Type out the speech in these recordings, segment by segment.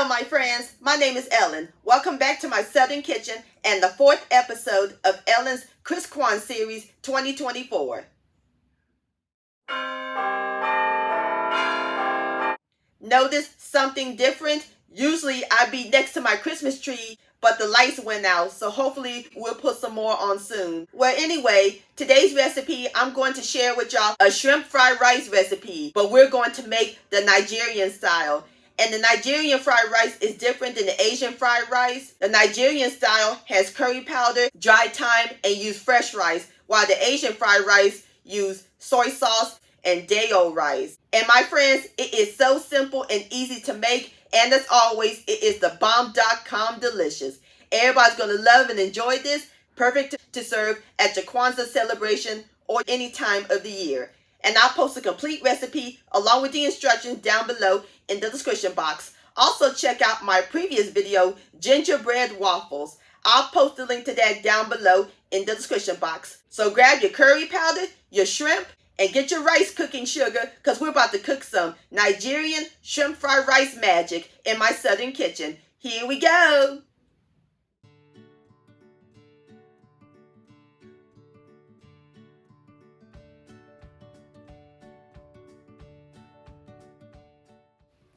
Hello, my friends. My name is Ellen. Welcome back to my Southern Kitchen and the 4th episode of Ellen's ChristKwan Series 2024. Notice something different? Usually I'd be next to my Christmas tree, but the lights went out, so hopefully we'll put some more on soon. Well, anyway, today's recipe, I'm going to share with y'all a shrimp fried rice recipe, but we're going to make the Nigerian style. And the Nigerian fried rice is different than the Asian fried rice. The Nigerian style has curry powder, dried thyme, and use fresh rice, while the Asian fried rice use soy sauce and day-old rice. And my friends, it is so simple and easy to make, and as always, it is the bomb.com delicious. Everybody's going to love and enjoy this. Perfect to serve at your Kwanzaa celebration or any time of the year. And I'll post a complete recipe along with the instructions down below in the description box. Also check out my previous video, gingerbread waffles. I'll post the link to that down below in the description box. So grab your curry powder, your shrimp, and get your rice cooking sugar, because we're about to cook some Nigerian shrimp fried rice magic in my southern kitchen. Here we go.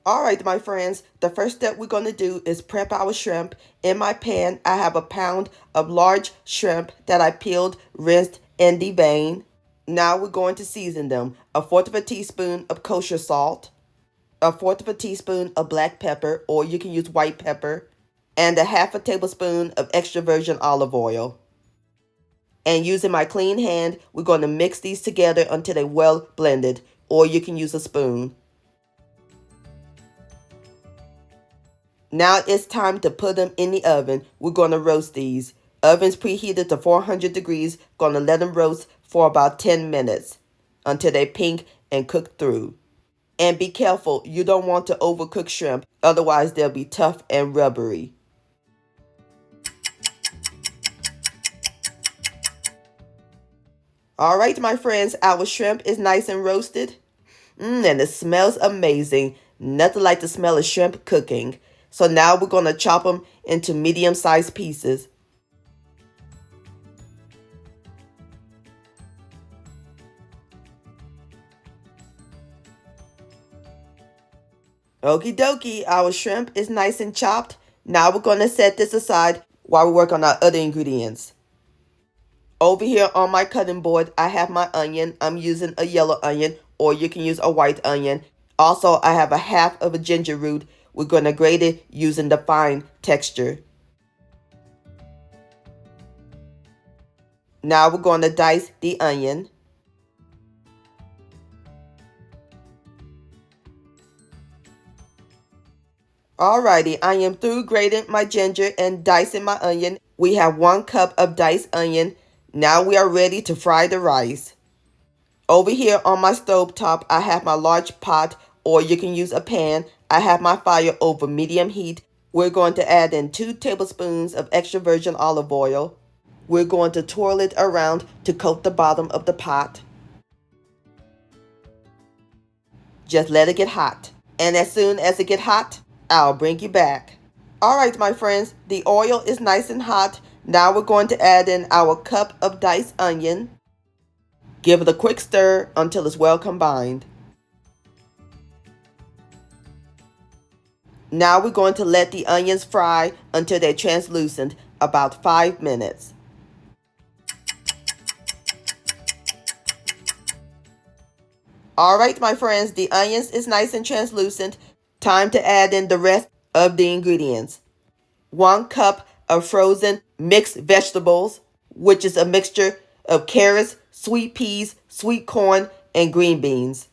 Alright, my friends, the first step we're going to do is prep our shrimp. In my pan, I have a pound of large shrimp that I peeled, rinsed, and deveined. Now we're going to season them. 1/4 teaspoon of kosher salt, 1/4 teaspoon of black pepper, or you can use white pepper, and 1/2 tablespoon of extra virgin olive oil. And using my clean hand, we're going to mix these together until they're well blended, or you can use a spoon. Now it's time to put them in the oven. We're going to roast these. Oven's preheated to 400 degrees. Going to let them roast for about 10 minutes until they're pink and cooked through. And be careful, you don't want to overcook shrimp, otherwise they'll be tough and rubbery. Alright, my friends, our shrimp is nice and roasted. And it smells amazing. Nothing like the smell of shrimp cooking. So now we're going to chop them into medium-sized pieces. Okie dokie, our shrimp is nice and chopped. Now we're going to set this aside while we work on our other ingredients. Over here on my cutting board, I have my onion. I'm using a yellow onion, or you can use a white onion. Also, I have 1/2 of a ginger root. We're going to grate it using the fine texture. Now we're going to dice the onion. Alrighty, I am through grating my ginger and dicing my onion. We have 1 cup of diced onion. Now we are ready to fry the rice. Over here on my stove top, I have my large pot, or you can use a pan. I have my fire over medium heat. We're going to add in 2 tablespoons of extra virgin olive oil. We're going to twirl it around to coat the bottom of the pot. Just let it get hot. And as soon as it gets hot, I'll bring you back. Alright, my friends, the oil is nice and hot. Now we're going to add in our cup of diced onion. Give it a quick stir until it's well combined. Now we're going to let the onions fry until they're translucent, about 5 minutes. Alright, my friends, the onions is nice and translucent. Time to add in the rest of the ingredients. 1 cup of frozen mixed vegetables, which is a mixture of carrots, sweet peas, sweet corn, and green beans.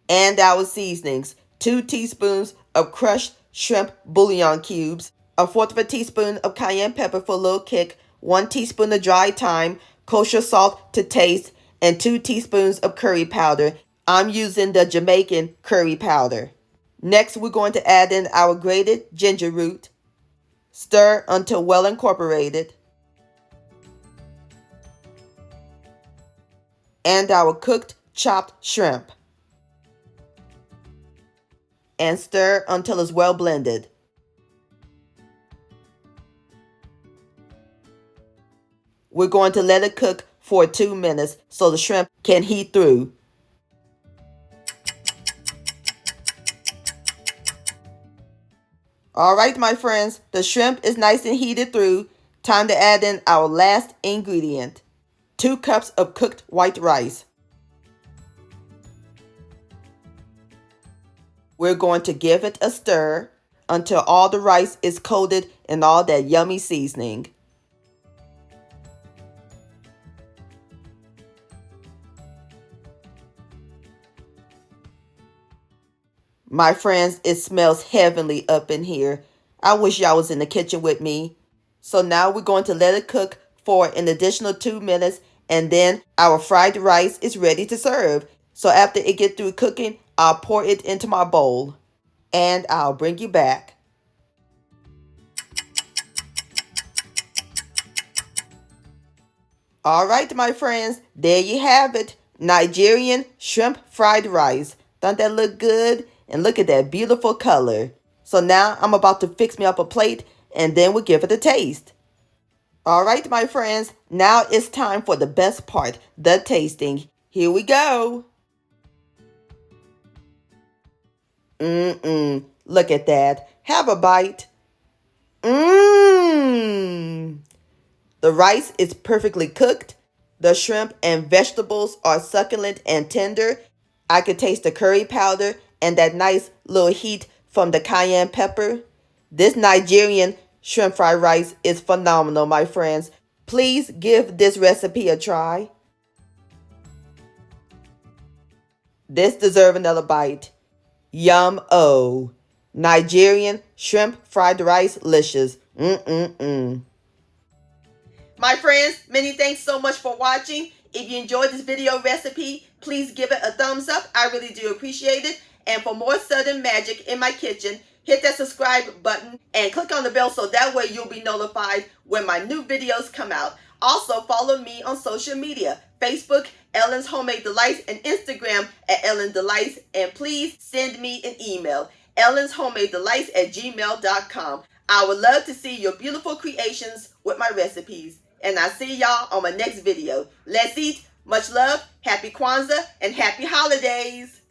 And our seasonings. 2 teaspoons of crushed shrimp bouillon cubes, 1/4 teaspoon of cayenne pepper for a little kick, 1 teaspoon of dried thyme, kosher salt to taste, and 2 teaspoons of curry powder. I'm using the Jamaican curry powder. Next, we're going to add in our grated ginger root. Stir until well incorporated. And our cooked chopped shrimp. and stir until it's well blended. We're going to let it cook for 2 minutes so the shrimp can heat through. Alright my friends, the shrimp is nice and heated through. Time to add in our last ingredient. 2 cups of cooked white rice. We're going to give it a stir until all the rice is coated in all that yummy seasoning. My friends, it smells heavenly up in here. I wish y'all was in the kitchen with me. So now we're going to let it cook for an additional 2 minutes, and then our fried rice is ready to serve. So after it gets through cooking, I'll pour it into my bowl and I'll bring you back. Alright my friends, there you have it. Nigerian shrimp fried rice. Don't that look good? And look at that beautiful color. So now I'm about to fix me up a plate and then we'll give it a taste. Alright my friends, now it's time for the best part, the tasting. Here we go. Look at that. Have a bite. The rice is perfectly cooked. The shrimp and vegetables are succulent and tender. I could taste the curry powder and that nice little heat from the cayenne pepper. This Nigerian shrimp fried rice is phenomenal, my friends. Please give this recipe a try. This deserves another bite. Yum-o. Nigerian shrimp fried rice licious. My friends, many thanks so much for watching. If you enjoyed this video recipe, please give it a thumbs up. I really do appreciate it. And for more Southern magic in my kitchen, hit that subscribe button and click on the bell so that way you'll be notified when my new videos come out. Also, follow me on social media, Facebook, Ellen's Homemade Delights, and Instagram at Ellen Delights. And please send me an email, ellenshomemade.delights@gmail.com. I would love to see your beautiful creations with my recipes. And I'll see y'all on my next video. Let's eat. Much love. Happy Kwanzaa and happy holidays.